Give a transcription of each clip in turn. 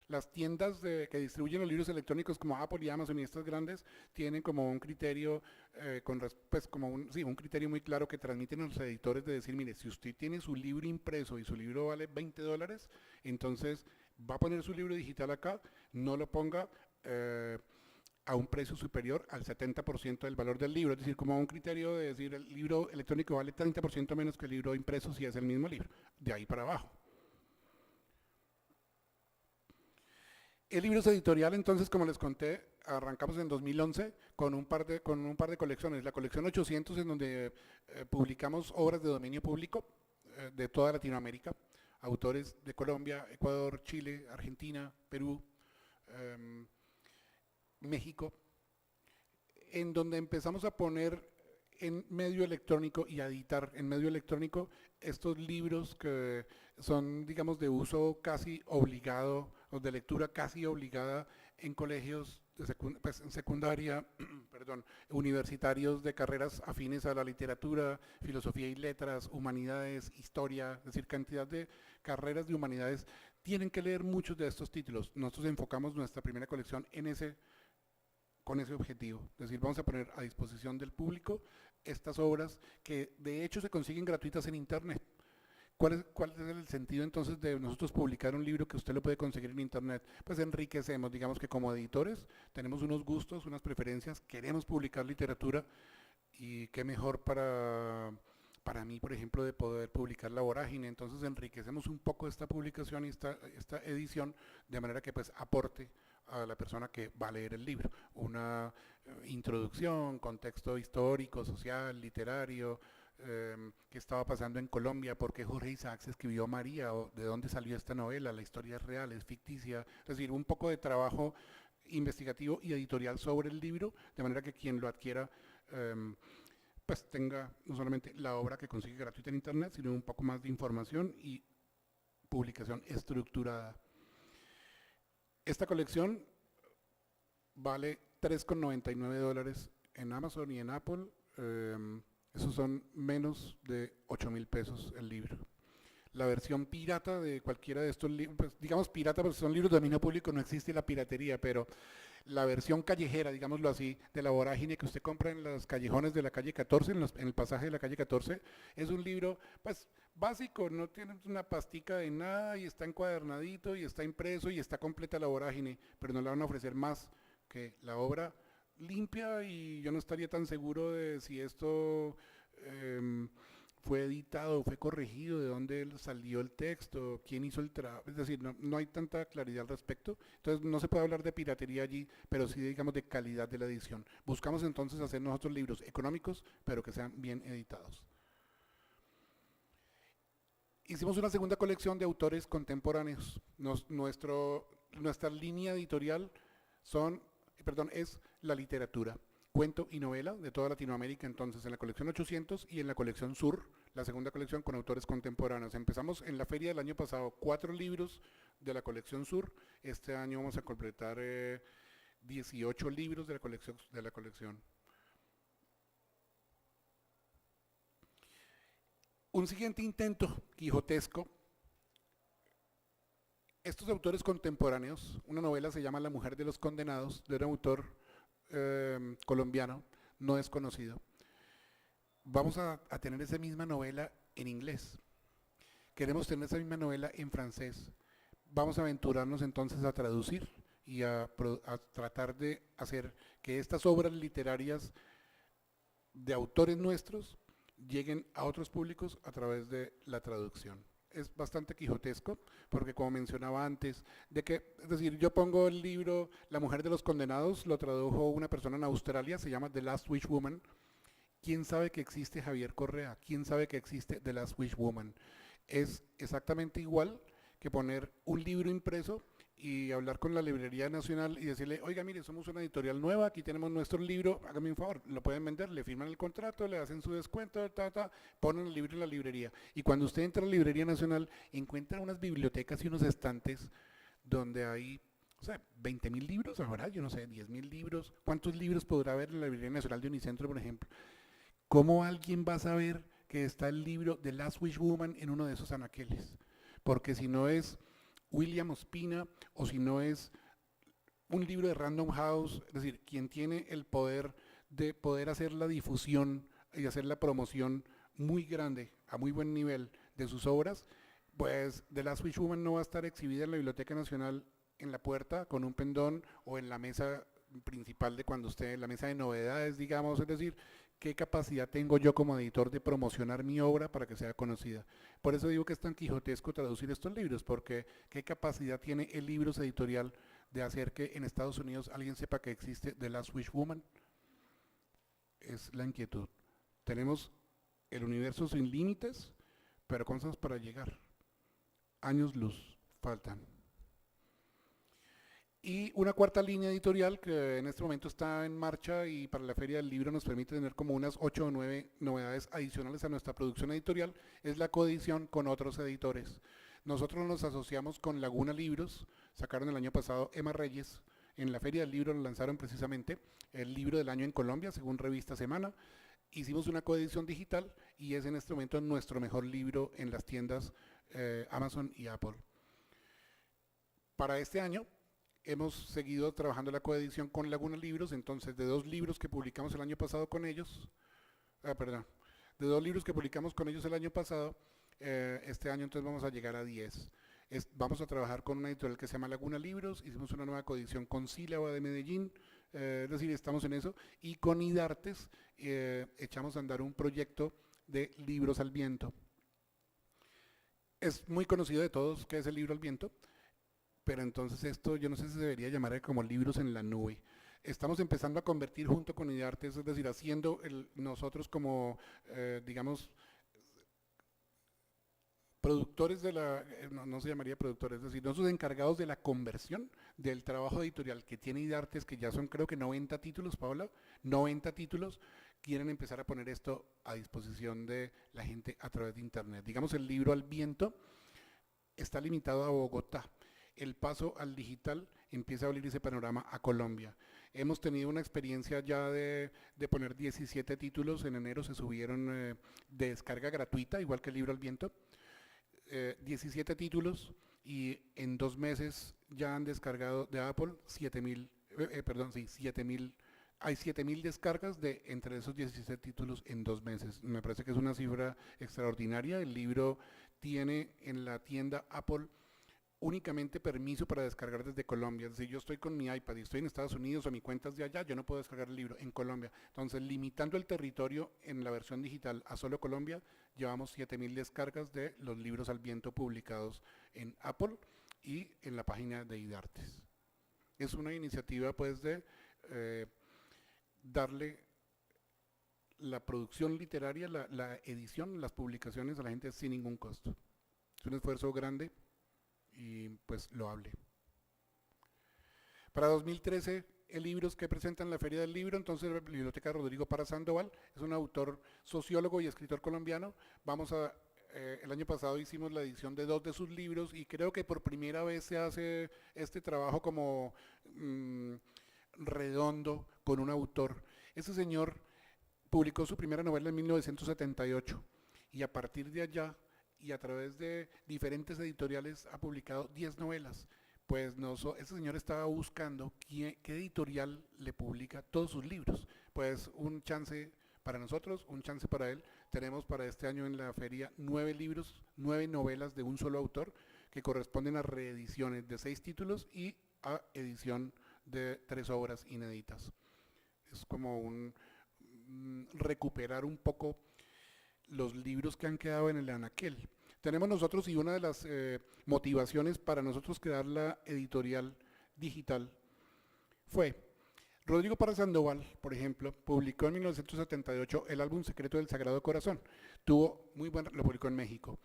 Las tiendas que distribuyen los libros electrónicos como Apple y Amazon y estas grandes tienen como un criterio, pues como sí, un criterio muy claro que transmiten a los editores de decir, mire, si usted tiene su libro impreso y su libro vale $20, entonces va a poner su libro digital acá, no lo ponga a un precio superior al 70% del valor del libro, es decir, como un criterio de decir el libro electrónico vale 30% menos que el libro impreso si es el mismo libro, de ahí para abajo. El libro es editorial, entonces, como les conté, arrancamos en 2011 con un par de colecciones. La colección 800, en donde publicamos obras de dominio público de toda Latinoamérica, autores de Colombia, Ecuador, Chile, Argentina, Perú, eh, México, en donde empezamos a poner en medio electrónico y a editar en medio electrónico estos libros que son, digamos, de uso casi obligado o de lectura casi obligada en colegios de pues, en secundaria, perdón, universitarios de carreras afines a la literatura, filosofía y letras, humanidades, historia, es decir, cantidad de carreras de humanidades tienen que leer muchos de estos títulos. Nosotros enfocamos nuestra primera colección en con ese objetivo. Es decir, vamos a poner a disposición del público estas obras que de hecho se consiguen gratuitas en Internet. Cuál es el sentido entonces de nosotros publicar un libro que usted lo puede conseguir en Internet? Pues enriquecemos, digamos que como editores tenemos unos gustos, unas preferencias, queremos publicar literatura y qué mejor para mí, por ejemplo, de poder publicar La Vorágine. Entonces enriquecemos un poco esta publicación y esta edición de manera que pues aporte a la persona que va a leer el libro. Una introducción, contexto histórico, social, literario, qué estaba pasando en Colombia, por qué Jorge Isaacs escribió María, o de dónde salió esta novela, la historia es real, es ficticia. Es decir, un poco de trabajo investigativo y editorial sobre el libro, de manera que quien lo adquiera pues tenga no solamente la obra que consigue gratuita en internet, sino un poco más de información y publicación estructurada. Esta colección vale $3,99 en Amazon y en Apple. Esos son menos de 8.000 pesos el libro. La versión pirata de cualquiera de estos libros, pues digamos pirata porque son libros de dominio público, no existe la piratería, pero la versión callejera, digámoslo así, de La Vorágine que usted compra en los callejones de la calle 14, en el pasaje de la calle 14, es un libro, pues, básico, no tiene una pastica de nada y está encuadernadito y está impreso y está completa La Vorágine, pero no le van a ofrecer más que la obra limpia y yo no estaría tan seguro de si esto fue editado, fue corregido, de dónde salió el texto, quién hizo el trabajo, es decir, no hay tanta claridad al respecto, entonces no se puede hablar de piratería allí, pero sí digamos de calidad de la edición. Buscamos entonces hacer nosotros libros económicos, pero que sean bien editados. Hicimos una segunda colección de autores contemporáneos. Nuestra línea editorial es la literatura, cuento y novela de toda Latinoamérica, entonces en la colección 800 y en la colección Sur, la segunda colección con autores contemporáneos. Empezamos en la feria del año pasado, 4 libros de la colección Sur. Este año vamos a completar 18 libros de la colección. Un siguiente intento quijotesco. Estos autores contemporáneos, una novela se llama La mujer de los condenados, de un autor colombiano, no desconocido. Vamos a tener esa misma novela en inglés. Queremos tener esa misma novela en francés. Vamos a aventurarnos entonces a traducir y a tratar de hacer que estas obras literarias de autores nuestros lleguen a otros públicos a través de la traducción. Es bastante quijotesco, porque como mencionaba antes, es decir, yo pongo el libro La mujer de los condenados, lo tradujo una persona en Australia, se llama The Last Wish Woman. ¿Quién sabe que existe Javier Correa? ¿Quién sabe que existe The Last Wish Woman? Es exactamente igual que poner un libro impreso y hablar con la Librería Nacional y decirle, oiga, mire, somos una editorial nueva, aquí tenemos nuestro libro, hágame un favor, lo pueden vender, le firman el contrato, le hacen su descuento, ponen el libro en la librería. Y cuando usted entra a la Librería Nacional, encuentra unas bibliotecas y unos estantes donde hay, o sea, 20.000 libros ahora, yo no sé, 10.000 libros. ¿Cuántos libros podrá haber en la Librería Nacional de Unicentro, por ejemplo? ¿Cómo alguien va a saber que está el libro de Last Wish Woman en uno de esos anaqueles? Porque si no es William Ospina, o si no es un libro de Random House, es decir, quien tiene el poder de poder hacer la difusión y hacer la promoción muy grande, a muy buen nivel de sus obras, pues The Last Wish Woman no va a estar exhibida en la Biblioteca Nacional en la puerta con un pendón o en la mesa principal de cuando usted, la mesa de novedades, digamos, es decir, qué capacidad tengo yo como editor de promocionar mi obra para que sea conocida. Por eso digo que es tan quijotesco traducir estos libros, porque qué capacidad tiene el Libros Editorial de hacer que en Estados Unidos alguien sepa que existe The Last Wish Woman. Es la inquietud. Tenemos el universo sin límites, pero cosas para llegar. Años luz faltan. Y una cuarta línea editorial que en este momento está en marcha y para la Feria del Libro nos permite tener como unas 8 o 9 novedades adicionales a nuestra producción editorial, es la coedición con otros editores. Nosotros nos asociamos con Laguna Libros, sacaron el año pasado Emma Reyes, en la Feria del Libro lanzaron precisamente el libro del año en Colombia, según Revista Semana. Hicimos una coedición digital y es en este momento nuestro mejor libro en las tiendas Amazon y Apple. Para este año hemos seguido trabajando la coedición con Laguna Libros, entonces de 2 libros que publicamos el año pasado con ellos, de 2 libros que publicamos con ellos el año pasado, este año entonces vamos a llegar a 10. Vamos a trabajar con una editorial que se llama Laguna Libros, hicimos una nueva coedición con Sílaba de Medellín, es decir, estamos en eso, y con IDARTES echamos a andar un proyecto de libros al viento. Es muy conocido de todos que es el libro al viento, pero entonces esto yo no sé si se debería llamar como libros en la nube. Estamos empezando a convertir junto con IDARTES, es decir, haciendo nosotros como, digamos, productores de la, no se llamaría productores, es decir, nosotros encargados de la conversión del trabajo editorial que tiene IDARTES, que ya son creo que 90 títulos, Paula, 90 títulos, quieren empezar a poner esto a disposición de la gente a través de internet. Digamos, el libro al viento está limitado a Bogotá. El paso al digital empieza a abrir ese panorama a Colombia. Hemos tenido una experiencia ya de poner 17 títulos, en enero se subieron de descarga gratuita, igual que el libro al viento, 17 títulos y en 2 meses ya han descargado de Apple 7.000, hay 7.000 descargas de entre esos 17 títulos en 2 meses. Me parece que es una cifra extraordinaria. El libro tiene en la tienda Apple únicamente permiso para descargar desde Colombia. Es decir, yo estoy con mi iPad y estoy en Estados Unidos o mi cuenta es de allá, yo no puedo descargar el libro en Colombia. Entonces, limitando el territorio en la versión digital a solo Colombia, llevamos 7.000 descargas de los libros al viento publicados en Apple y en la página de IDARTES. Es una iniciativa pues de darle la producción literaria, la edición, las publicaciones a la gente sin ningún costo. Es un esfuerzo grande y pues loable. Para 2013, libros que presentan la Feria del Libro, entonces la Biblioteca Rodrigo Parra Sandoval, es un autor, sociólogo y escritor colombiano. El año pasado hicimos la edición de 2 de sus libros y creo que por primera vez se hace este trabajo como redondo con un autor. Ese señor publicó su primera novela en 1978 y a partir de allá y a través de diferentes editoriales ha publicado 10 novelas. Pues ese señor estaba buscando qué editorial le publica todos sus libros. Pues un chance para nosotros, un chance para él. Tenemos para este año en la feria 9 libros, 9 novelas de un solo autor que corresponden a reediciones de 6 títulos y a edición de 3 obras inéditas. Es como recuperar un poco los libros que han quedado en el anaquel. Tenemos nosotros, y una de las motivaciones para nosotros crear la editorial digital fue, Rodrigo Parra Sandoval, por ejemplo, publicó en 1978 el álbum secreto del Sagrado Corazón. Lo publicó en México.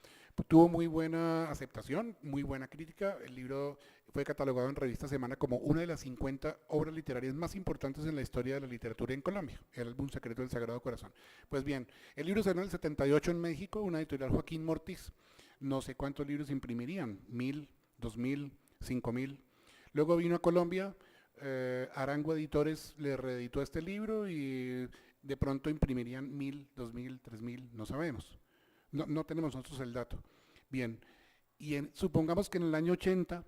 Tuvo muy buena aceptación, muy buena crítica. El libro fue catalogado en Revista Semana como una de las 50 obras literarias más importantes en la historia de la literatura en Colombia, el álbum secreto del Sagrado Corazón. Pues bien, el libro salió en el 78 en México, una editorial Joaquín Mortiz. No sé cuántos libros imprimirían, 1.000, 2.000, 5.000. Luego vino a Colombia, Arango Editores le reeditó este libro y de pronto imprimirían 1.000, 2.000, 3.000, no sabemos. No tenemos nosotros el dato. Bien, supongamos que en el año 80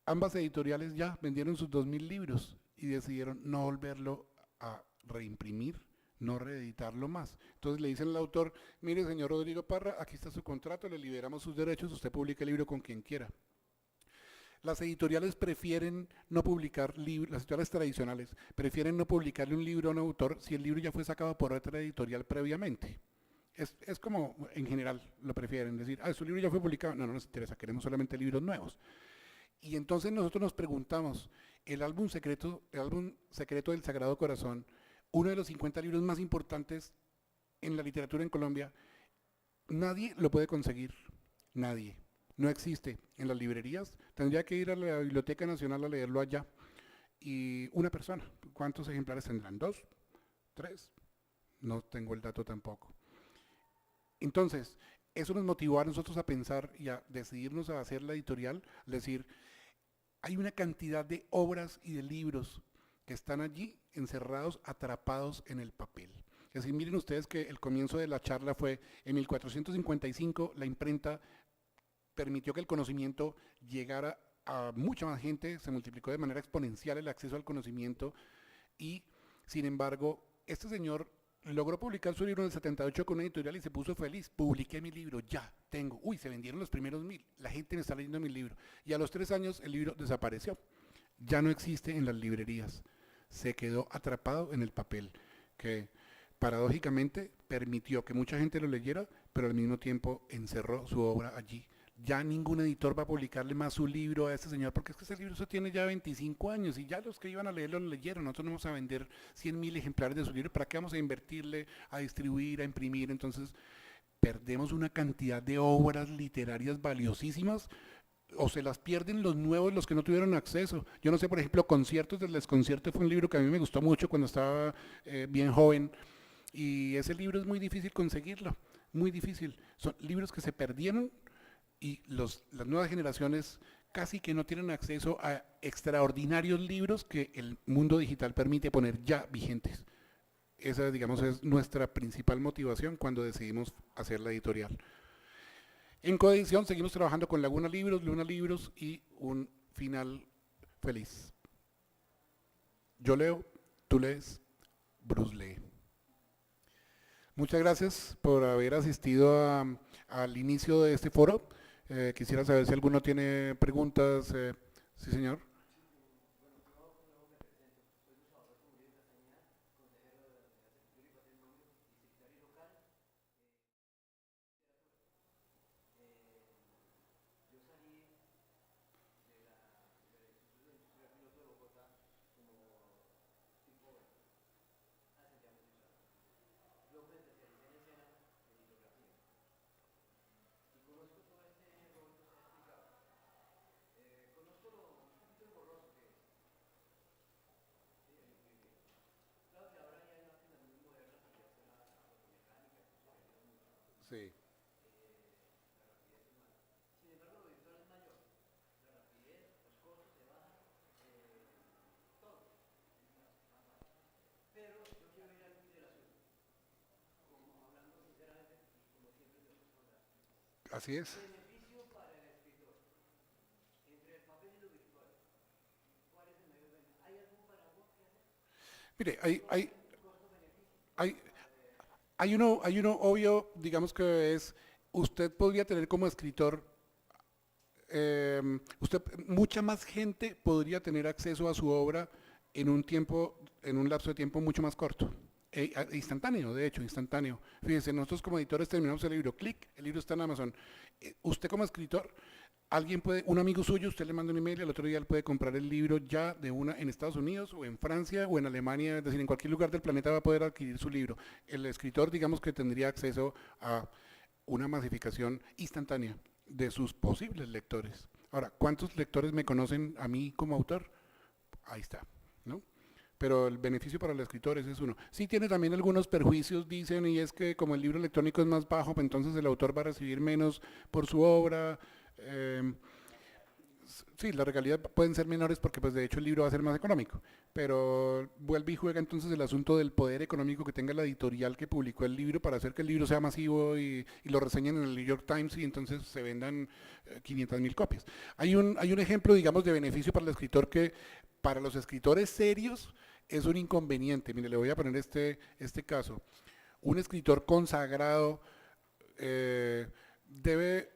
ambas editoriales ya vendieron sus 2000 libros y decidieron no volverlo a reimprimir, no reeditarlo más. Entonces le dicen al autor, mire señor Rodrigo Parra, aquí está su contrato, le liberamos sus derechos, usted publica el libro con quien quiera. Las editoriales prefieren no publicar libros, las editoriales tradicionales prefieren no publicarle un libro a un autor si el libro ya fue sacado por otra editorial previamente. Es como, en general, lo prefieren, decir, su libro ya fue publicado, no nos interesa, queremos solamente libros nuevos. Y entonces nosotros nos preguntamos, el álbum secreto del Sagrado Corazón, uno de los 50 libros más importantes en la literatura en Colombia, nadie lo puede conseguir, nadie. No existe en las librerías, tendría que ir a la Biblioteca Nacional a leerlo allá. Y una persona, ¿cuántos ejemplares tendrán? ¿2? ¿3? No tengo el dato tampoco. Entonces, eso nos motivó a nosotros a pensar y a decidirnos a hacer la editorial, es decir, hay una cantidad de obras y de libros que están allí encerrados, atrapados en el papel. Es decir, miren ustedes que el comienzo de la charla fue en 1455, la imprenta permitió que el conocimiento llegara a mucha más gente, se multiplicó de manera exponencial el acceso al conocimiento y, sin embargo, este señor logró publicar su libro en el 78 con una editorial y se puso feliz. Publiqué mi libro, ya, tengo. Uy, se vendieron los primeros 1000. La gente me está leyendo mi libro. Y a los 3 años el libro desapareció. Ya no existe en las librerías. Se quedó atrapado en el papel, que paradójicamente permitió que mucha gente lo leyera, pero al mismo tiempo encerró su obra allí. Ya ningún editor va a publicarle más su libro a este señor, porque es que ese libro eso tiene ya 25 años y ya los que iban a leerlo lo leyeron. Nosotros no vamos a vender 100.000 ejemplares de su libro, ¿para qué vamos a invertirle, a distribuir, a imprimir? Entonces perdemos una cantidad de obras literarias valiosísimas o se las pierden los nuevos, los que no tuvieron acceso. Yo no sé, por ejemplo, Conciertos del Desconcierto fue un libro que a mí me gustó mucho cuando estaba bien joven y ese libro es muy difícil conseguirlo, muy difícil. Son libros que se perdieron y las nuevas generaciones casi que no tienen acceso a extraordinarios libros que el mundo digital permite poner ya vigentes. Esa, digamos, es nuestra principal motivación cuando decidimos hacer la editorial. En coedición seguimos trabajando con Luna Libros y un final feliz. Yo leo, tú lees, Bruce lee. Muchas gracias por haber asistido al inicio de este foro. Quisiera saber si alguno tiene preguntas. Sí, señor. Sí. Así es. Mire, hay, hay uno obvio, digamos que es, usted podría tener como escritor, mucha más gente podría tener acceso a su obra en un tiempo, en un lapso de tiempo mucho más corto. Instantáneo, de hecho, instantáneo. Fíjense, nosotros como editores terminamos el libro, clic, el libro está en Amazon. Usted como escritor, un amigo suyo, usted le manda un email y al otro día él puede comprar el libro ya de una en Estados Unidos o en Francia o en Alemania, es decir, en cualquier lugar del planeta va a poder adquirir su libro. El escritor, digamos que tendría acceso a una masificación instantánea de sus posibles lectores. Ahora, ¿cuántos lectores me conocen a mí como autor? Ahí está, ¿no? Pero el beneficio para el escritor ese es uno. Sí tiene también algunos perjuicios, dicen, y es que como el libro electrónico es más bajo, pues entonces el autor va a recibir menos por su obra. Sí, las regalías pueden ser menores porque pues de hecho el libro va a ser más económico, pero vuelve y juega entonces el asunto del poder económico que tenga la editorial que publicó el libro para hacer que el libro sea masivo y lo reseñen en el New York Times y entonces se vendan 500.000 copias. Hay un ejemplo, digamos, de beneficio para el escritor que para los escritores serios es un inconveniente. Mire, le voy a poner este caso. Un escritor consagrado eh, debe,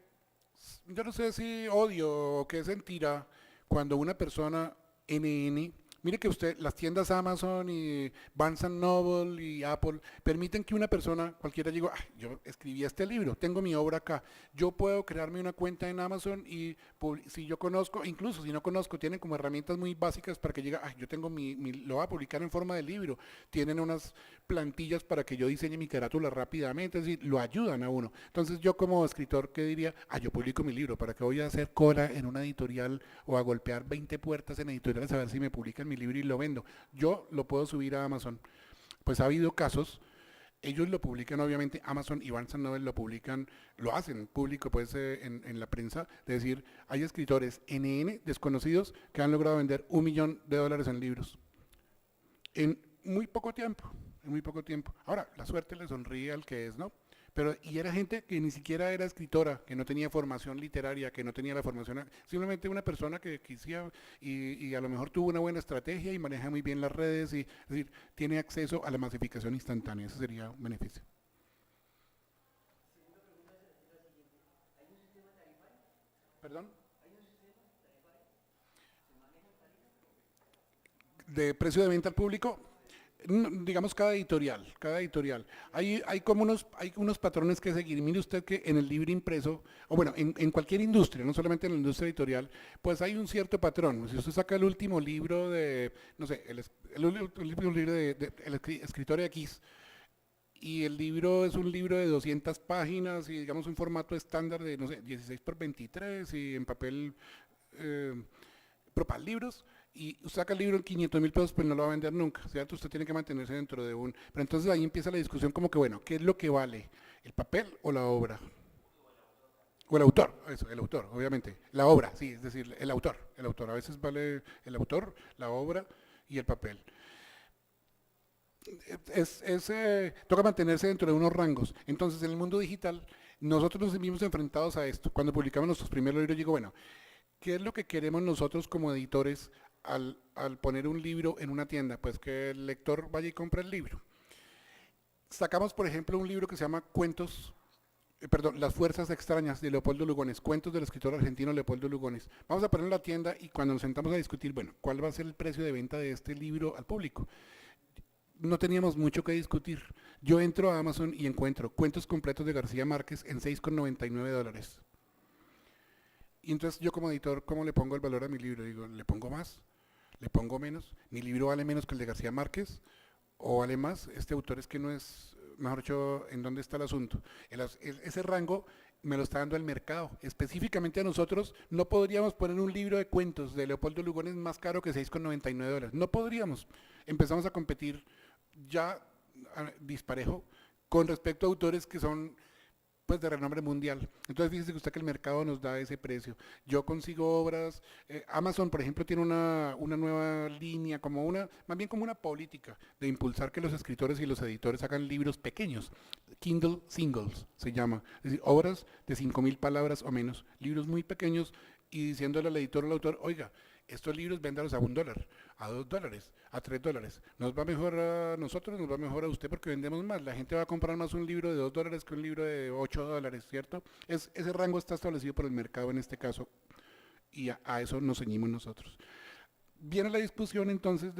yo no sé si odio o qué sentirá cuando una persona NN, mire que usted, las tiendas Amazon y Barnes Noble y Apple permiten que una persona cualquiera diga, "Ah, yo escribí este libro, tengo mi obra acá, yo puedo crearme una cuenta en Amazon y si yo conozco, incluso si no conozco, tienen como herramientas muy básicas para que llegue, ah, yo tengo lo voy a publicar en forma de libro, tienen unas plantillas para que yo diseñe mi carátula rápidamente, es decir, lo ayudan a uno. Entonces yo como escritor, ¿qué diría? Ah, yo publico mi libro, ¿para qué voy a hacer cola en una editorial o a golpear 20 puertas en editoriales a ver si me publican mi libro y lo vendo? Yo lo puedo subir a Amazon. Pues ha habido casos, ellos lo publican obviamente, Amazon y Barnes Noble lo publican, lo hacen público pues en la prensa, es decir, hay escritores NN desconocidos que han logrado vender $1 millón en libros en muy poco tiempo, en muy poco tiempo. Ahora, la suerte le sonríe al que es, ¿no? Pero, y era gente que ni siquiera era escritora, que no tenía formación literaria, que no tenía la formación, simplemente una persona que quisiera y a lo mejor tuvo una buena estrategia y maneja muy bien las redes y, es decir, tiene acceso a la masificación instantánea, ese sería un beneficio. ¿Perdón? De precio de venta al público, digamos cada editorial. Hay unos patrones que seguir. Mire usted que en el libro impreso, o bueno, en cualquier industria, no solamente en la industria editorial, pues hay un cierto patrón. Si usted saca el último libro de, no sé, el último libro de el escritor X, y el libro es un libro de 200 páginas y digamos un formato estándar de, no sé, 16 por 23 y en papel eh, propal libros y saca el libro en 500.000 pesos, pues no lo va a vender nunca, ¿cierto? Usted tiene que mantenerse dentro de un... Pero entonces ahí empieza la discusión como que, bueno, ¿qué es lo que vale? ¿El papel o la obra? O el autor, eso, el autor, obviamente. La obra, sí, es decir, el autor. El autor, a veces vale el autor, la obra y el papel. Toca mantenerse dentro de unos rangos. Entonces, en el mundo digital, nosotros nos vimos enfrentados a esto. Cuando publicamos nuestros primeros libros, digo, bueno, ¿qué es lo que queremos nosotros como editores al poner un libro en una tienda? Pues que el lector vaya y compre el libro. Sacamos, por ejemplo, un libro que se llama perdón, Las Fuerzas Extrañas de Leopoldo Lugones, cuentos del escritor argentino Leopoldo Lugones. Vamos a ponerlo en la tienda y cuando nos sentamos a discutir, bueno, ¿cuál va a ser el precio de venta de este libro al público? No teníamos mucho que discutir. Yo entro a Amazon y encuentro cuentos completos de García Márquez en $6,99. Y entonces yo como editor, ¿cómo le pongo el valor a mi libro? Digo, ¿le pongo más? ¿Le pongo menos? ¿Mi libro vale menos que el de García Márquez? ¿O vale más? Este autor es que no es, mejor dicho, ¿en dónde está el asunto? Ese rango me lo está dando el mercado. Específicamente a nosotros no podríamos poner un libro de cuentos de Leopoldo Lugones más caro que $6,99. No podríamos. Empezamos a competir ya disparejo con respecto a autores que son pues de renombre mundial. Entonces fíjese que usted que el mercado nos da ese precio. Yo consigo obras, Amazon por ejemplo tiene una nueva línea, más bien como una política de impulsar que los escritores y los editores hagan libros pequeños, Kindle Singles se llama, es decir, obras de 5.000 palabras o menos, libros muy pequeños y diciéndole al editor o al autor, oiga, estos libros véndalos a $1, a $2, a $3. Nos va mejor a nosotros, nos va mejor a usted porque vendemos más. La gente va a comprar más un libro de $2 que un libro de $8, ¿cierto? Ese rango está establecido por el mercado en este caso y a eso nos ceñimos nosotros. Viene la discusión entonces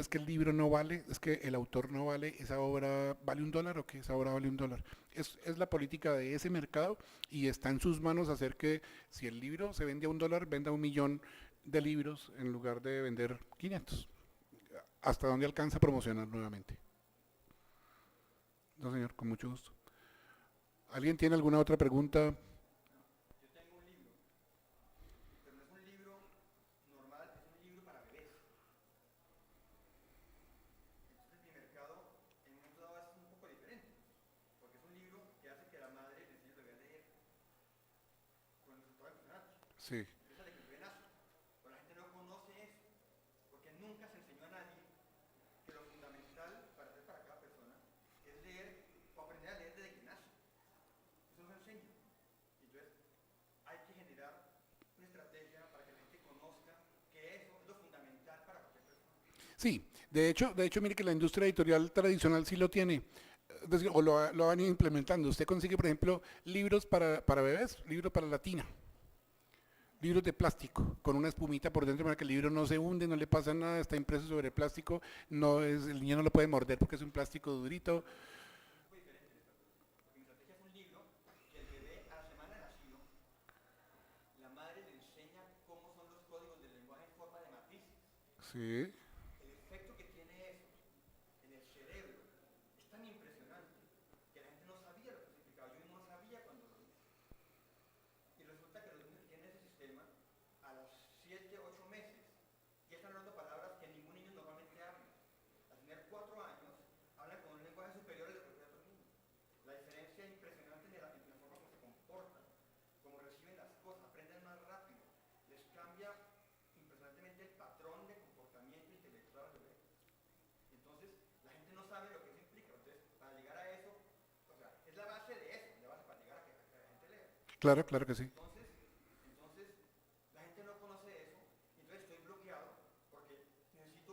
que el libro no vale, es que el autor no vale, esa obra vale $1 o que esa obra vale $1. Es la política de ese mercado y está en sus manos hacer que si el libro se vende a $1, venda 1 millón de libros en lugar de vender 500. ¿Hasta dónde alcanza a promocionar nuevamente? No, señor, con mucho gusto. ¿Alguien tiene alguna otra pregunta? Sí. Empieza de que el bebé nace. Pero la gente no conoce eso, porque nunca se enseñó a nadie que lo fundamental para hacer para cada persona es leer o aprender a leer desde que nace. Eso no se enseña. Entonces, hay que generar una estrategia para que la gente conozca que eso es lo fundamental para cualquier persona. Sí, de hecho, mire que la industria editorial tradicional sí lo tiene, es decir, o lo han ido implementando. Usted consigue, por ejemplo, libros para bebés, libros para la tina, libros de plástico, con una espumita por dentro para que el libro no se hunde, no le pasa nada, está impreso sobre plástico, no es, el niño no lo puede morder porque es un plástico durito. Un poco diferente en esta cosa. Porque mi estrategia es un libro que el bebé a la semana de nacido, la madre le enseña cómo son los códigos del lenguaje en forma de matrices. Sí, El efecto que tiene eso en el cerebro es tan impresionante que la gente no sabía lo que significaba. Yo mismo no sabía cuando lo hice. Y resulta que los niños que tienen ese sistema, a los 7, 8 meses, ya están hablando palabras que ningún niño normalmente habla. Al tener 4 años, hablan con un lenguaje superior al de cualquier otro niño. La diferencia impresionante en la forma como se comportan, cómo reciben las cosas, aprenden más rápido, les cambia impresionantemente el patrón de comportamiento intelectual al bebé. Entonces, la gente no sabe lo que eso implica. Entonces, para llegar a eso, o sea, es la base de eso, la base para llegar a que la gente lea. claro, claro que sí. Entonces, la gente no conoce eso, y entonces estoy bloqueado porque necesito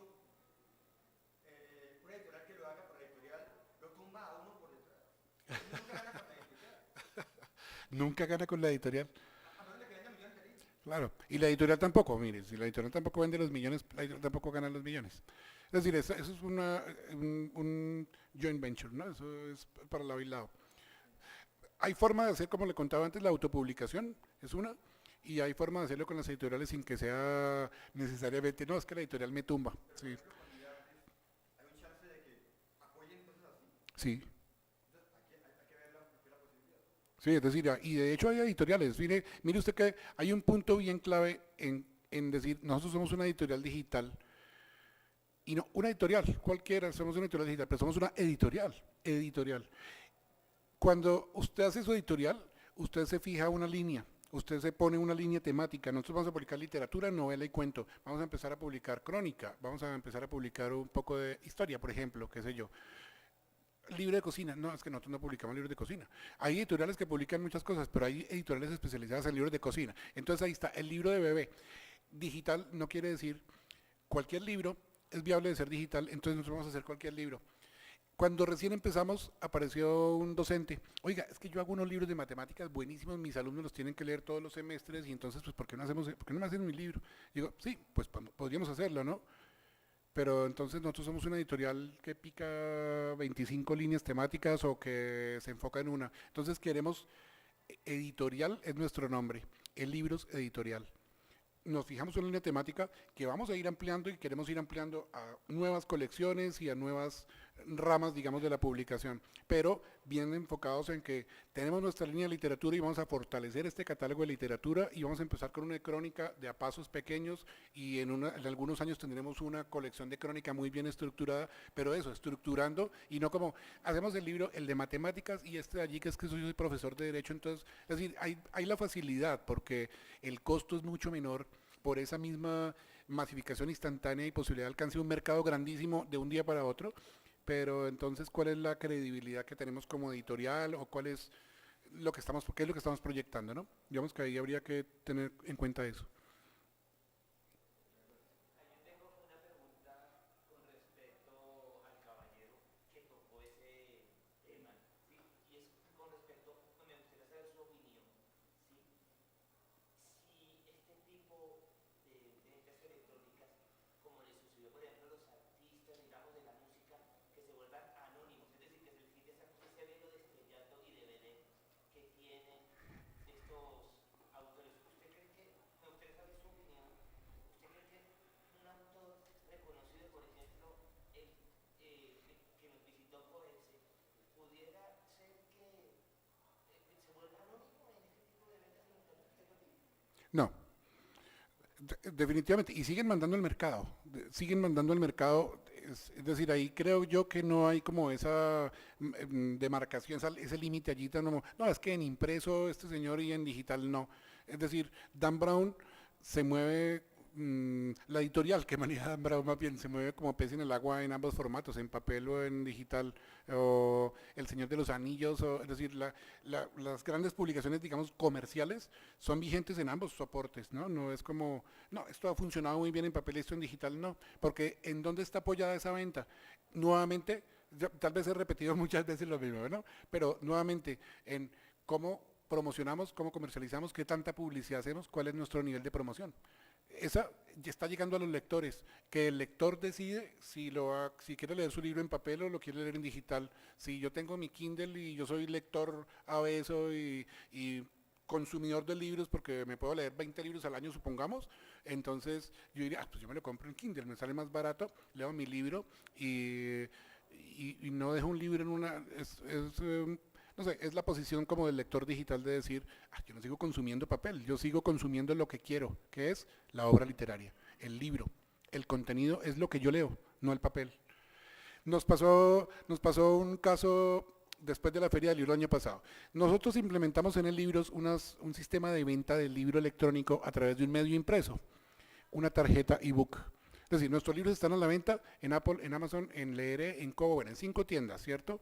una editorial que lo haga, por la editorial lo tumba a uno por detrás. Y nunca gana con la editorial, Nunca gana con la editorial. a menos de que venda millones de libros. Claro, y la editorial tampoco, mire, si la editorial tampoco vende los millones, la editorial tampoco gana los millones. Es decir, eso es un joint venture, ¿no? Eso es para lado y lado. Hay forma de hacer, como le contaba antes, la autopublicación, es una, y hay forma de hacerlo con las editoriales sin que sea necesariamente, no, es que la editorial me tumba. Pero, por Sí, ejemplo, con IARTES hay un chance de que apoyen cosas así. sí, Entonces, hay que ver la posibilidad. sí, es decir, y de hecho hay editoriales. Mire usted que hay un punto bien clave en decir, nosotros somos una editorial digital, y no, una editorial, cualquiera, somos una editorial digital, pero somos una editorial. Cuando usted hace su editorial, usted se fija una línea, usted se pone una línea temática. Nosotros vamos a publicar literatura, novela y cuento. Vamos a empezar a publicar crónica, vamos a empezar a publicar un poco de historia, por ejemplo, qué sé yo. Libro de cocina, no, es que nosotros no publicamos libros de cocina. Hay editoriales que publican muchas cosas, pero hay editoriales especializadas en libros de cocina. Entonces ahí está, el libro de bebé. Digital no quiere decir cualquier libro es viable de ser digital, entonces nosotros vamos a hacer cualquier libro. Cuando recién empezamos, apareció un docente. Oiga, es que yo hago unos libros de matemáticas buenísimos, mis alumnos los tienen que leer todos los semestres y entonces, pues, ¿por qué no me hacen mi libro? Digo, sí, pues podríamos hacerlo, ¿no? Pero entonces nosotros somos una editorial que pica 25 líneas temáticas o que se enfoca en una. Entonces queremos, editorial es nuestro nombre, el libros editorial. Nos fijamos en una línea temática que vamos a ir ampliando y queremos ir ampliando a nuevas colecciones y a nuevas ramas, digamos, de la publicación, pero bien enfocados en que tenemos nuestra línea de literatura y vamos a fortalecer este catálogo de literatura y vamos a empezar con una crónica de a pasos pequeños y en algunos años tendremos una colección de crónica muy bien estructurada, pero eso, estructurando y no como hacemos el libro, el de matemáticas y este de allí que es que soy profesor de derecho, entonces, es decir, hay la facilidad porque el costo es mucho menor por esa misma masificación instantánea y posibilidad de alcance de un mercado grandísimo de un día para otro, pero entonces, ¿cuál es la credibilidad que tenemos como editorial o cuál es lo que estamos, qué es lo que estamos proyectando, ¿no? Digamos que ahí habría que tener en cuenta eso. Yo tengo una pregunta con respecto al caballero que tocó ese tema, ¿sí? Y es con respecto, me gustaría saber su opinión, ¿sí? Si este tipo de ventas electrónicas, como le sucedió por ejemplo a los artistas, digamos, de la música, que se vuelvan anónimos, es decir, que se les quite ese velo de estrellato y de vedette que tienen estos autores. ¿Usted cree que, me gustaría saber su opinión, usted cree que un autor reconocido, por ejemplo, el que nos visitó Coense, pudiera ser que se vuelva anónimo en este tipo de ventas electrónicas? ¿Usted qué opina? No, definitivamente, y siguen mandando al mercado, siguen mandando al mercado, es decir, ahí creo yo que no hay como esa demarcación, ese límite allí, no, no, es que en impreso este señor y en digital no. Es decir, Dan Brown se mueve, la editorial que maneja Dan Brown más bien, se mueve como pez en el agua en ambos formatos, en papel o en digital, o El Señor de los Anillos, o, es decir, las grandes publicaciones, digamos, comerciales, son vigentes en ambos soportes, ¿no? No es como, no, esto ha funcionado muy bien en papel y esto en digital, no, porque ¿en dónde está apoyada esa venta? Nuevamente, tal vez he repetido muchas veces lo mismo, ¿no? Pero nuevamente, en cómo promocionamos, cómo comercializamos, qué tanta publicidad hacemos, cuál es nuestro nivel de promoción. Esa ya está llegando a los lectores, que el lector decide si quiere leer su libro en papel o lo quiere leer en digital. Si yo tengo mi Kindle y yo soy lector abeso y consumidor de libros porque me puedo leer 20 libros al año, supongamos, entonces yo diría, pues yo me lo compro en Kindle, me sale más barato, leo mi libro y no dejo un libro en una... no sé, es la posición como del lector digital de decir, yo no sigo consumiendo papel, yo sigo consumiendo lo que quiero, que es la obra literaria, el libro. El contenido es lo que yo leo, no el papel. Nos pasó un caso después de la Feria del Libro el año pasado. Nosotros implementamos en el Libros un sistema de venta del libro electrónico a través de un medio impreso, una tarjeta ebook. Es decir, nuestros libros están a la venta en Apple, en Amazon, en Leere, en Kobo, bueno, en 5 tiendas, ¿cierto?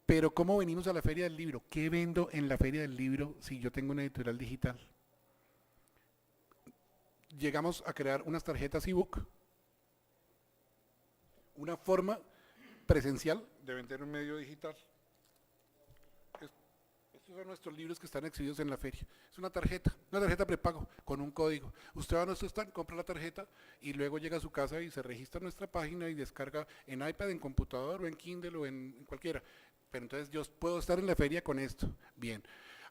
Pero ¿cómo venimos a la Feria del Libro? ¿Qué vendo en la Feria del Libro si yo tengo una editorial digital? Llegamos a crear unas tarjetas ebook, una forma presencial de vender un medio digital. Estos son nuestros libros que están exhibidos en la feria. Es una tarjeta prepago con un código. Usted va a nuestro stand, compra la tarjeta y luego llega a su casa y se registra en nuestra página y descarga en iPad, en computador o en Kindle o en cualquiera. Pero entonces yo puedo estar en la feria con esto. Bien.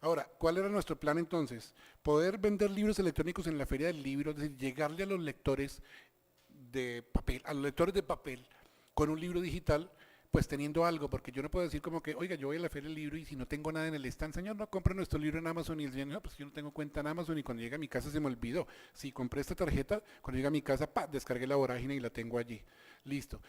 Ahora, ¿cuál era nuestro plan entonces? Poder vender libros electrónicos en la feria del libro, es decir, llegarle a los lectores de papel, con un libro digital, pues teniendo algo, porque yo no puedo decir como que, oiga, yo voy a la feria del libro y si no tengo nada en el stand, señor, no compre nuestro libro en Amazon, y el señor, no, pues yo no tengo cuenta en Amazon y cuando llega a mi casa se me olvidó. Si compré esta tarjeta, cuando llega a mi casa, descargué la vorágine y la tengo allí. Listo.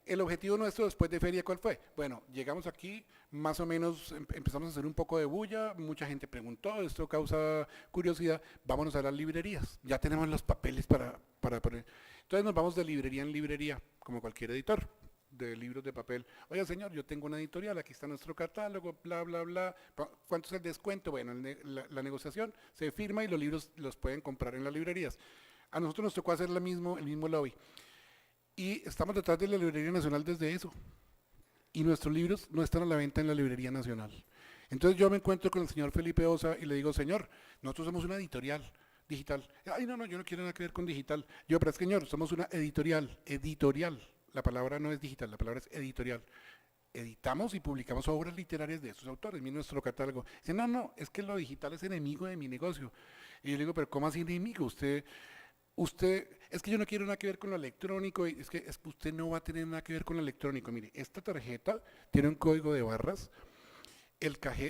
El objetivo nuestro después de feria, ¿cuál fue? Bueno, llegamos aquí, más o menos empezamos a hacer un poco de bulla, mucha gente preguntó, esto causa curiosidad, vámonos a las librerías, ya tenemos los papeles para poner. Entonces nos vamos de librería en librería, como cualquier editor de libros de papel. Oiga, señor, yo tengo una editorial, aquí está nuestro catálogo, bla, bla, bla. ¿Cuánto es el descuento? Bueno, la negociación se firma y los libros los pueden comprar en las librerías. A nosotros nos tocó hacer el mismo lobby. Y estamos detrás de la Librería Nacional desde eso. Y nuestros libros no están a la venta en la Librería Nacional. Entonces yo me encuentro con el señor Felipe Osa y le digo, señor, nosotros somos una editorial digital. Ay, no, yo no quiero nada que ver con digital. Yo, pero es que, señor, somos una editorial. La palabra no es digital, la palabra es editorial. Editamos y publicamos obras literarias de esos autores, miren nuestro catálogo. Dice, no, es que lo digital es enemigo de mi negocio. Y yo le digo, pero ¿cómo así enemigo? Usted, es que yo no quiero nada que ver con lo electrónico, es que usted no va a tener nada que ver con lo electrónico. Mire, esta tarjeta tiene un código de barras,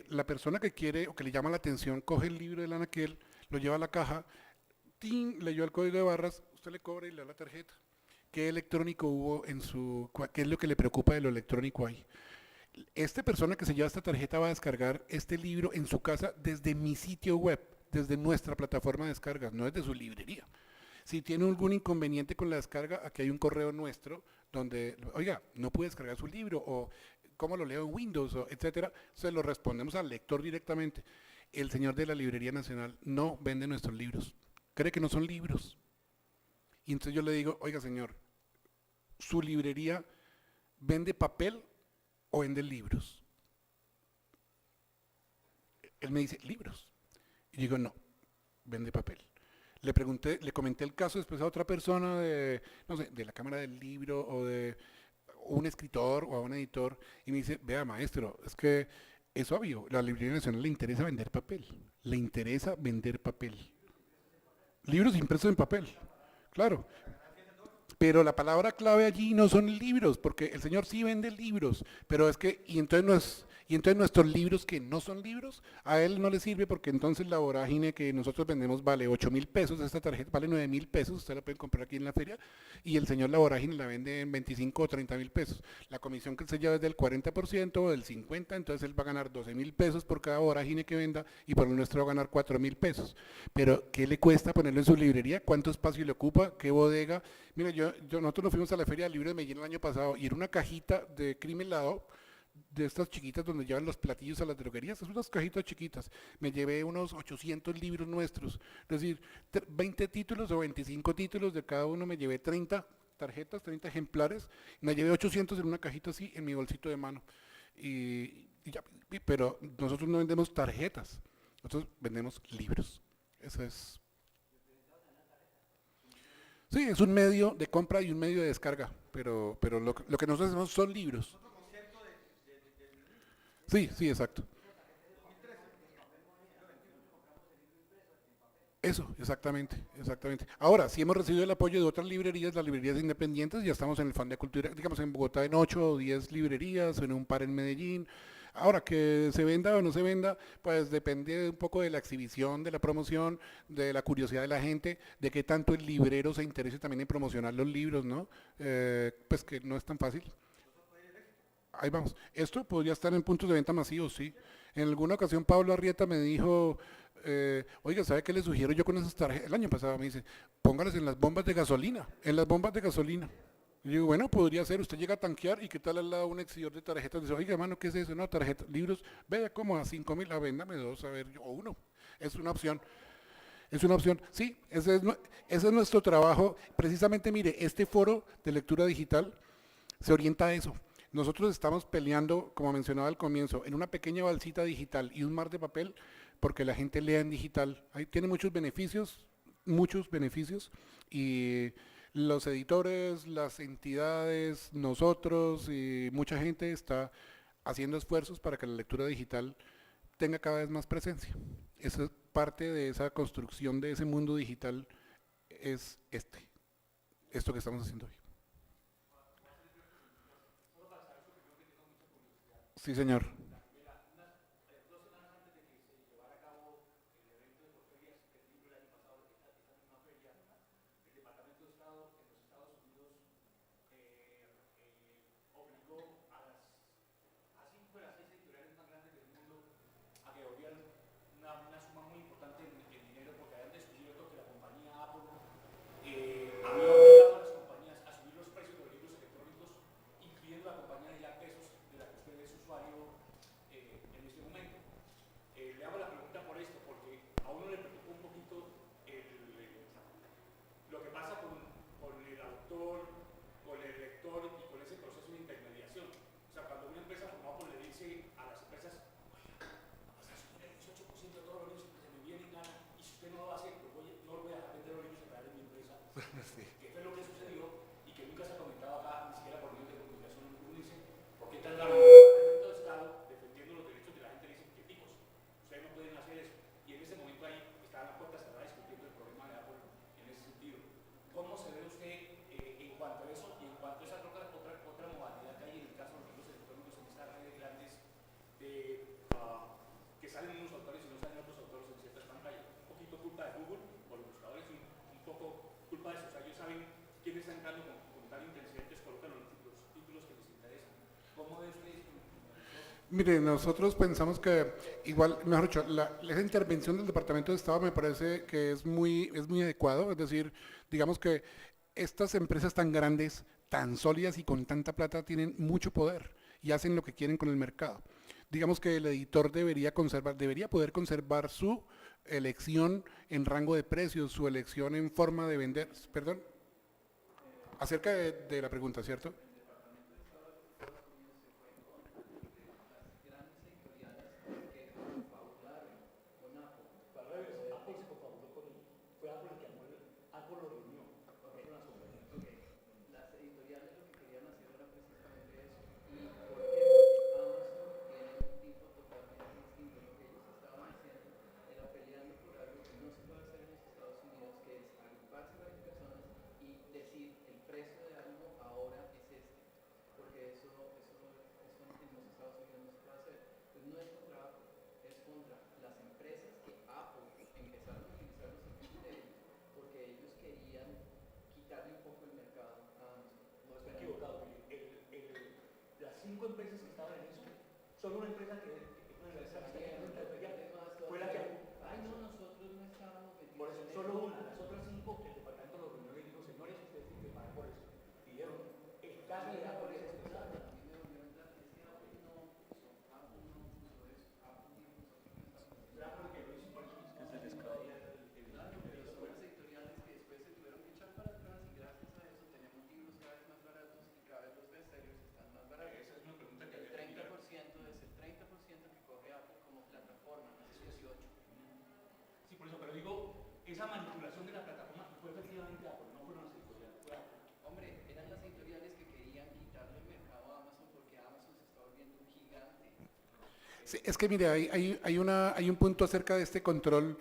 la persona que quiere o que le llama la atención, coge el libro del anaquel, lo lleva a la caja, leyó el código de barras, usted le cobra y le da la tarjeta. ¿Qué electrónico hubo qué es lo que le preocupa de lo electrónico ahí? Esta persona que se lleva esta tarjeta va a descargar este libro en su casa desde mi sitio web, desde nuestra plataforma de descargas, no desde su librería. Si tiene algún inconveniente con la descarga, aquí hay un correo nuestro donde, oiga, no pude descargar su libro o cómo lo leo en Windows, etcétera, se lo respondemos al lector directamente. El señor de la Librería Nacional no vende nuestros libros, cree que no son libros. Y entonces yo le digo, oiga señor, ¿su librería vende papel o vende libros? Él me dice, libros. Y digo, no, vende papel. Le comenté el caso después a otra persona de la Cámara del Libro o de un escritor o a un editor y me dice, vea maestro, es que es obvio, la Librería Nacional le interesa vender papel, libros impresos en papel, claro, pero la palabra clave allí no son libros, porque el señor sí vende libros, pero es que, y entonces Y entonces nuestros libros que no son libros, a él no le sirve porque entonces la vorágine que nosotros vendemos vale 8.000 pesos, esta tarjeta vale 9.000 pesos, usted la puede comprar aquí en la feria, y el señor la vorágine la vende en 25 o 30.000 pesos. La comisión que él se lleva es del 40% o del 50%, entonces él va a ganar 12.000 pesos por cada vorágine que venda y por el nuestro va a ganar 4.000 pesos. Pero, ¿qué le cuesta ponerlo en su librería? ¿Cuánto espacio le ocupa? ¿Qué bodega? Mira, nosotros nos fuimos a la Feria del Libro de Medellín el año pasado y era una cajita de crimelado de estas chiquitas donde llevan los platillos a las droguerías, es unas cajitas chiquitas. Me llevé unos 800 libros nuestros, es decir, 20 títulos o 25 títulos, de cada uno me llevé 30 tarjetas, 30 ejemplares, me llevé 800 en una cajita así, en mi bolsito de mano. Pero nosotros no vendemos tarjetas, nosotros vendemos libros. Eso es. Sí, es un medio de compra y un medio de descarga, pero lo que nosotros hacemos son libros. Sí, sí, exacto. Eso, exactamente, exactamente. Ahora, si hemos recibido el apoyo de otras librerías, las librerías independientes, ya estamos en el Fondo de Cultura, digamos en Bogotá en 8 o 10 librerías, en un par en Medellín. Ahora, que se venda o no se venda, pues depende un poco de la exhibición, de la promoción, de la curiosidad de la gente, de qué tanto el librero se interese también en promocionar los libros, ¿no? Pues que no es tan fácil. Ahí vamos. Esto podría estar en puntos de venta masivos, sí. En alguna ocasión Pablo Arrieta me dijo, oiga, ¿sabe qué le sugiero yo con esas tarjetas? El año pasado me dice, póngalas en las bombas de gasolina, en las bombas de gasolina. Y digo, bueno, podría ser, usted llega a tanquear y qué tal al lado un exhibidor de tarjetas, dice, oiga, hermano, ¿qué es eso? No, tarjetas, libros, vea como a 5.000, véndame dos, a ver, o uno. Es una opción. Es una opción, sí, ese es nuestro trabajo. Precisamente, mire, este foro de lectura digital se orienta a eso. Nosotros estamos peleando, como mencionaba al comienzo, en una pequeña balsita digital y un mar de papel, porque la gente lea en digital. Ahí tiene muchos beneficios, y los editores, las entidades, nosotros y mucha gente está haciendo esfuerzos para que la lectura digital tenga cada vez más presencia. Esa es parte de esa construcción de ese mundo digital, es esto que estamos haciendo hoy. Sí, señor. Una suma muy importante en dinero porque habían descubierto que la compañía Apple había obligado a las compañías a subir los precios de los libros electrónicos, incluyendo la compañía de Jack Bezos, de la que usted es usuario en este momento. Le hago la pregunta por esto, porque a uno le preocupa un poquito lo que pasa con el autor, con el lector y con ese proceso de intermediación. O sea, cuando una empresa como Apple le dice a las empresas, vamos a subir el 18% de todos los libros que se me vienen gana, y si usted no lo hace, pues no lo voy a dejar vender los libros y traer en mi empresa. Sí. Que fue lo que sucedió y que nunca se ha comentado acá, ni siquiera por medios de comunicación. Uno dice, ¿por qué tardaron el Departamento de Estado defendiendo los derechos de la gente? Le dicen, ¿qué picos? Ustedes no pueden hacer eso. Y en ese momento ahí estaban las puertas cerradas discutiendo el problema de Apple en ese sentido. ¿Cómo se ve usted en cuanto a eso y en cuanto a esa otra modalidad que hay en el caso de los libros electrónicos en estas redes grandes que salen unos autores y no salen otros autores en ciertas pantallas? Un poquito culpa de Google o los buscadores, un poco culpa de eso. O sea, ellos saben quién está entrando con tal intensidad, entonces colocan los títulos que les interesan. ¿Cómo ve usted esto? Mire, nosotros pensamos que igual, mejor dicho, esa intervención del Departamento de Estado me parece que es muy adecuado, es decir, digamos que estas empresas tan grandes, tan sólidas y con tanta plata tienen mucho poder y hacen lo que quieren con el mercado. Digamos que el editor debería poder conservar su elección en rango de precios, su elección en forma de vender, perdón, acerca de la pregunta, ¿cierto? 5 empresas que estaban en eso, solo una empresa que fue la que... Ay, no, nosotros no estábamos metidos. Por eso, solo una, las otras 5, el departamento lo reunió y dijo, señores, ustedes tienen que pagar por eso. Pidieron el caso de la policía especial. A mí me volvieron plata y decía, Apple no puso, Apple no puso eso, Apple dijo, nosotros no estamos metidos. Claro, porque lo hizo por eso. Claro, pero son las editoriales que después se tuvieron que echar para atrás y gracias a eso tenemos libros cada vez más baratos y cada vez los bestsellers están más baratos. Esa es una pregunta que El había que mirar. 30% es el 30% que coge Apple como plataforma, no es 18%. Sí, por eso, pero digo, esa manipulación de la plataforma fue efectivamente Apple, no fueron las editoriales, fue Apple. Hombre, eran las editoriales que querían quitarle el mercado a Amazon porque Amazon se está volviendo un gigante. Sí, es que mire, hay un punto acerca de este control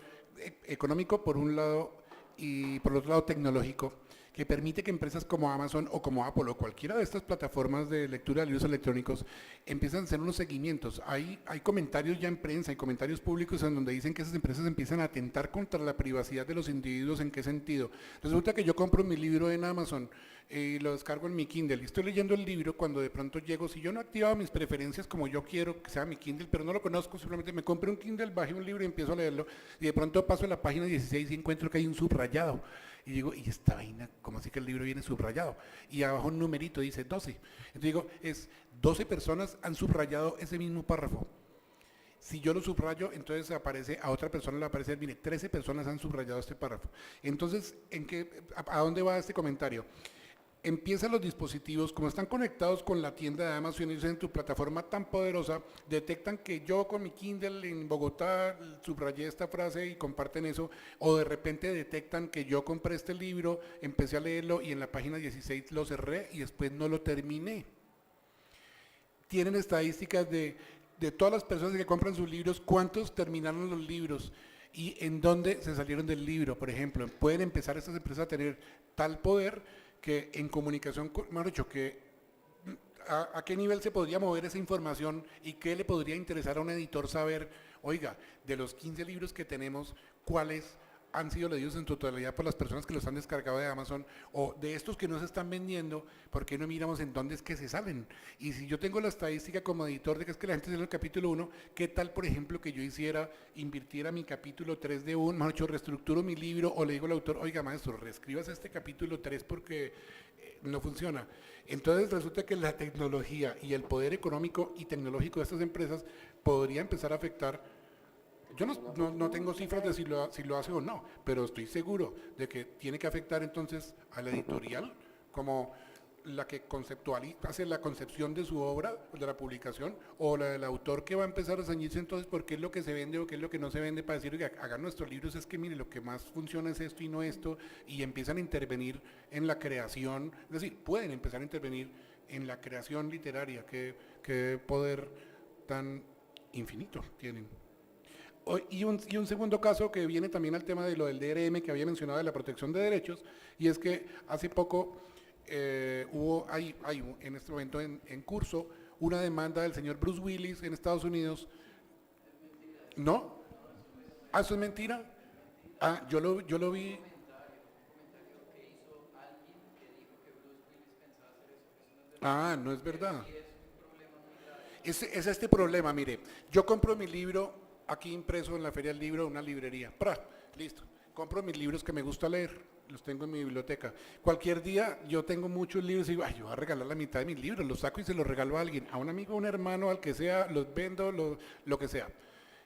económico por un lado y por otro lado tecnológico que permite que empresas como Amazon o como Apple o cualquiera de estas plataformas de lectura de libros electrónicos empiezan a hacer unos seguimientos. Hay comentarios ya en prensa, hay comentarios públicos en donde dicen que esas empresas empiezan a atentar contra la privacidad de los individuos. ¿En qué sentido? Resulta que yo compro mi libro en Amazon y lo descargo en mi Kindle y estoy leyendo el libro cuando de pronto llego, si yo no he activado mis preferencias como yo quiero que sea mi Kindle, pero no lo conozco, simplemente me compro un Kindle, bajé un libro y empiezo a leerlo y de pronto paso a la página 16 y encuentro que hay un subrayado. Y digo, ¿y esta vaina? ¿Cómo así que el libro viene subrayado? Y abajo un numerito dice 12. Entonces digo, 12 personas han subrayado ese mismo párrafo. Si yo lo subrayo, entonces aparece, a otra persona le va a aparecer, mire, 13 personas han subrayado este párrafo. Entonces, ¿a dónde va este comentario? Empiezan los dispositivos, como están conectados con la tienda de Amazon y en tu plataforma tan poderosa, detectan que yo con mi Kindle en Bogotá subrayé esta frase y comparten eso, o de repente detectan que yo compré este libro, empecé a leerlo y en la página 16 lo cerré y después no lo terminé. Tienen estadísticas de todas las personas que compran sus libros, cuántos terminaron los libros y en dónde se salieron del libro, por ejemplo. Pueden empezar estas empresas a tener tal poder que en comunicación, mejor dicho, que a qué nivel se podría mover esa información y qué le podría interesar a un editor saber, oiga, de los 15 libros que tenemos, cuáles han sido leídos en totalidad por las personas que los han descargado de Amazon, o de estos que no se están vendiendo, ¿por qué no miramos en dónde es que se salen? Y si yo tengo la estadística como editor de que es que la gente se lee el capítulo 1, ¿qué tal, por ejemplo, que yo invirtiera mi capítulo 3 de un, mejor dicho, reestructuro mi libro o le digo al autor, oiga maestro, reescribas este capítulo 3 porque no funciona? Entonces resulta que la tecnología y el poder económico y tecnológico de estas empresas podría empezar a afectar. Yo no tengo cifras de si lo hace o no, pero estoy seguro de que tiene que afectar entonces a la editorial como la que hace la concepción de su obra, de la publicación, o la del autor que va a empezar a ceñirse entonces por qué es lo que se vende o qué es lo que no se vende para decir, oiga, hagan nuestros libros, es que mire, lo que más funciona es esto y no esto, y empiezan a intervenir en la creación, es decir, pueden empezar a intervenir en la creación literaria, qué poder tan infinito tienen. Y un segundo caso que viene también al tema de lo del DRM que había mencionado de la protección de derechos, y es que hace poco hay en este momento en curso una demanda del señor Bruce Willis en Estados Unidos. ¿No? ¿Ah, eso es mentira? Ah, yo lo vi. Ah, no es verdad. Es este problema, mire, yo compro mi libro aquí impreso en la Feria del Libro, una librería, listo, compro mis libros que me gusta leer, los tengo en mi biblioteca. Cualquier día yo tengo muchos libros y digo, yo voy a regalar la mitad de mis libros, los saco y se los regalo a alguien, a un amigo, a un hermano, al que sea, los vendo, lo que sea.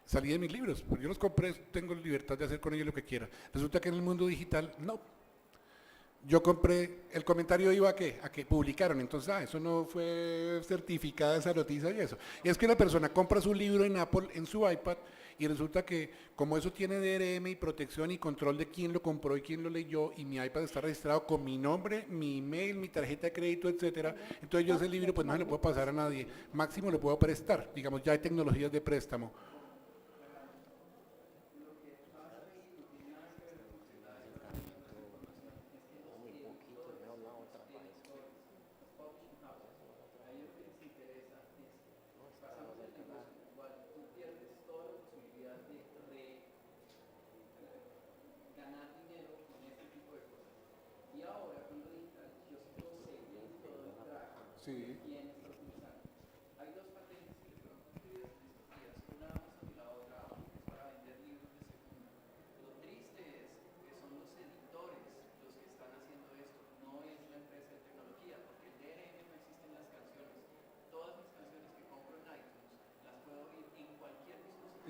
Salí de mis libros, porque yo los compré, tengo libertad de hacer con ellos lo que quiera. Resulta que en el mundo digital, no. Yo compré, el comentario iba a que publicaron, entonces, eso no fue certificada esa noticia y eso. Y es que la persona compra su libro en Apple, en su iPad, y resulta que como eso tiene DRM y protección y control de quién lo compró y quién lo leyó, y mi iPad está registrado con mi nombre, mi email, mi tarjeta de crédito, etcétera, entonces yo ese libro pues no se lo puedo pasar a nadie, máximo lo puedo prestar, digamos, ya hay tecnologías de préstamo. Sí.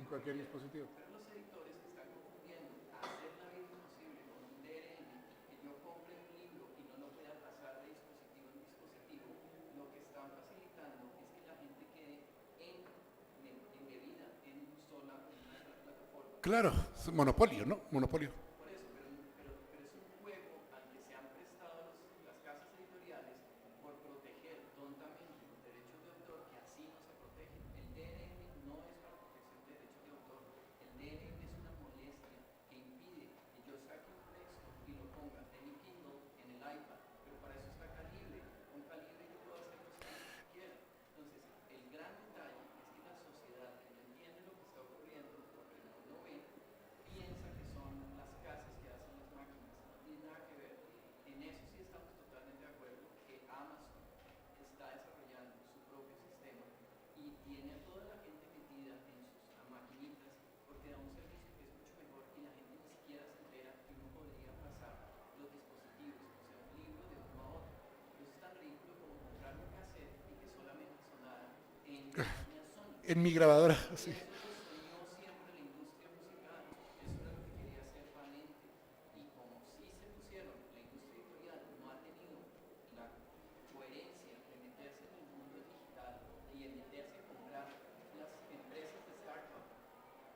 cualquier dispositivo. Pero los editores están confundiendo hacer la vida imposible con un DRM, que yo compre un libro y no lo pueda pasar de dispositivo en dispositivo. Lo que están facilitando es que la gente quede embebida en una sola plataforma. Claro, es un monopolio, ¿no? Monopolio. Por eso, pero es un juego al que se han prestado las casas editoriales por proteger tontamente los derechos de autor, que así no se protegen. El DRM no es para protección de derechos de autor. El DRM es una molestia que impide que yo saque un texto y lo ponga en mi Kindle, en el iPad, pero para eso está Calibre. Con Calibre yo puedo hacer los cambios que quiera. Entonces, el gran detalle es que la sociedad que no entiende lo que está ocurriendo, porque no lo ve, piensa que son las casas que hacen las máquinas. No tiene nada que ver. En eso sí estamos totalmente de acuerdo, que Amazon está desarrollando su propio sistema y tiene a toda la gente metida en sus maquinitas, porque da un servicio que es mucho mejor y la gente ni siquiera se entera que uno podría pasar los dispositivos, o sea, un libro de uno a otro. Eso es tan ridículo como comprar un cassette y que solamente sonara en compañía Sony. En mi grabadora, sí. Eso soñó siempre la industria musical, eso era lo que quería hacer Valente. Y como sí se pusieron, la industria editorial no ha tenido la coherencia de meterse en el mundo digital y de meterse a comprar las empresas de startup,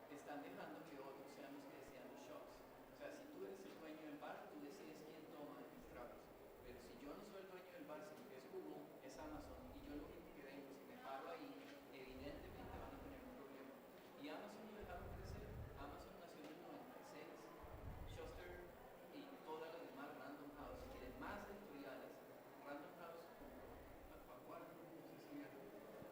están dejando que otros sean los que decían los shops. O sea, si tú eres el dueño del bar, tú decides quién toma de tus tragos. Pero si yo no soy el dueño del bar, sino que es Google, es Amazon, y yo lo único que vengo, si me paro ahí, evidentemente van a tener un problema. Y Amazon lo dejaron crecer. Amazon nació en el 96. Shuster y todas las demás, Random House, quieren más editoriales. Random House compró Alfaguara, no sé si sabían.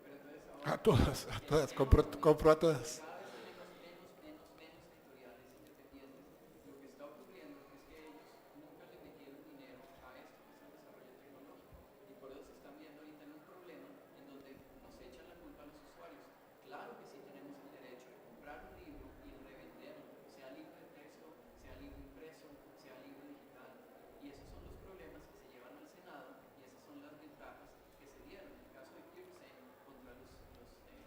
Pero entonces ahora A todas, compro a todas. cada vez tenemos menos editoriales independientes. Lo que está ocurriendo es que ellos nunca le metieron dinero a esto que es el desarrollo tecnológico. Y por eso se están viendo ahorita en un problema en donde nos echan la culpa a los usuarios. Claro que sí tenemos el derecho de comprar un libro y revenderlo, sea libro de texto, sea libro impreso, sea libro digital. Y esos son los problemas que se llevan al Senado y esas son las ventajas que se dieron. En el caso de Pearson contra los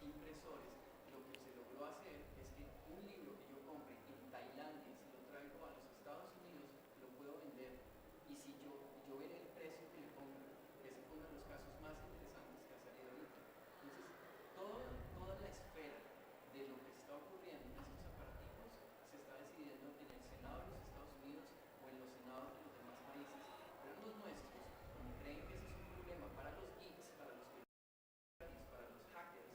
impresores, lo que se logró hacer es que un libro que yo compre en Tailandia, si lo traigo a los Estados Unidos, lo puedo vender. Y si yo veré el precio que le pongo, ese fue uno de los casos más interesantes que ha salido ahorita. Entonces, toda la esfera de lo que está ocurriendo en estos aparaticos se está decidiendo en el Senado de los Estados Unidos o en los senados de los demás países. Pero en los nuestros, como creen que ese es un problema para los geeks, para los que para los hackers,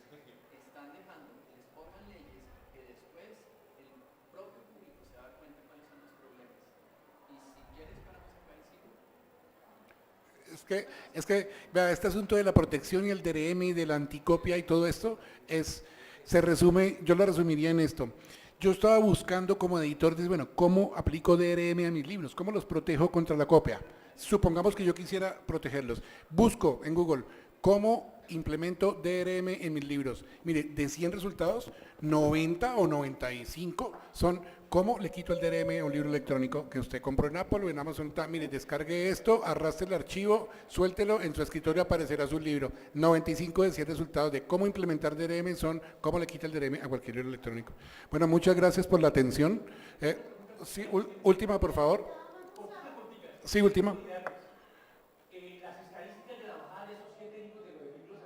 están dejando que les pongan leyes que después el propio público se da cuenta cuáles son los problemas. Y si quieres, paramos acá y sigo. Vea, este asunto de la protección y el DRM y de la anticopia y todo esto se resume, yo lo resumiría en esto. Yo estaba buscando como editor, bueno, ¿cómo aplico DRM a mis libros? ¿Cómo los protejo contra la copia? Supongamos que yo quisiera protegerlos. Busco en Google, ¿cómo implemento DRM en mis libros? Mire, de 100 resultados, 90 o 95 son ¿cómo le quito el DRM a un libro electrónico que usted compró en Apple o en Amazon? Mire, descargue esto, arrastre el archivo, suéltelo, en su escritorio aparecerá su libro. 95 de 100 resultados de cómo implementar DRM son cómo le quita el DRM a cualquier libro electrónico. Bueno, muchas gracias por la atención. Sí, última, por favor. Sí, última. Las estadísticas de la bajada de esos 7 libros de los libros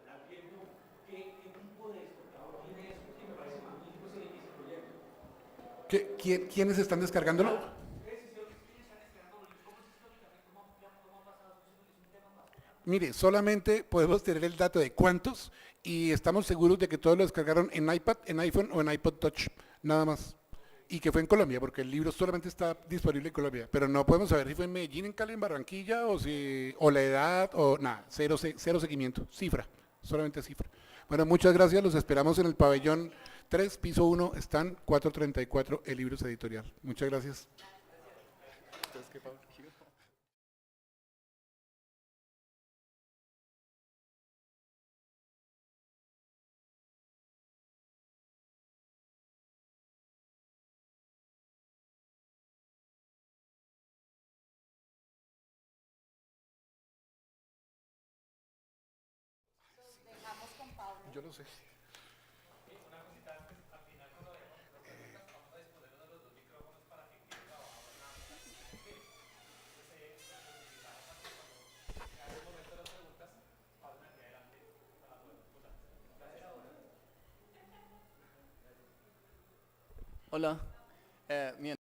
al tiempo, ¿qué tipo de exportador tiene eso? Que me parece magnífico ese proyecto. ¿Quiénes están descargándolo? Mire, solamente podemos tener el dato de cuántos y estamos seguros de que todos lo descargaron en iPad, en iPhone o en iPod Touch, nada más. Y que fue en Colombia, porque el libro solamente está disponible en Colombia, pero no podemos saber si fue en Medellín, en Cali, en Barranquilla, o la edad, o nada, cero seguimiento, cifra, solamente cifra. Bueno, muchas gracias, los esperamos en el pabellón 3, piso 1, están 434, el Libros Editorial. Muchas gracias. Yo lo sé. Una cosita antes, al final Hola. Mi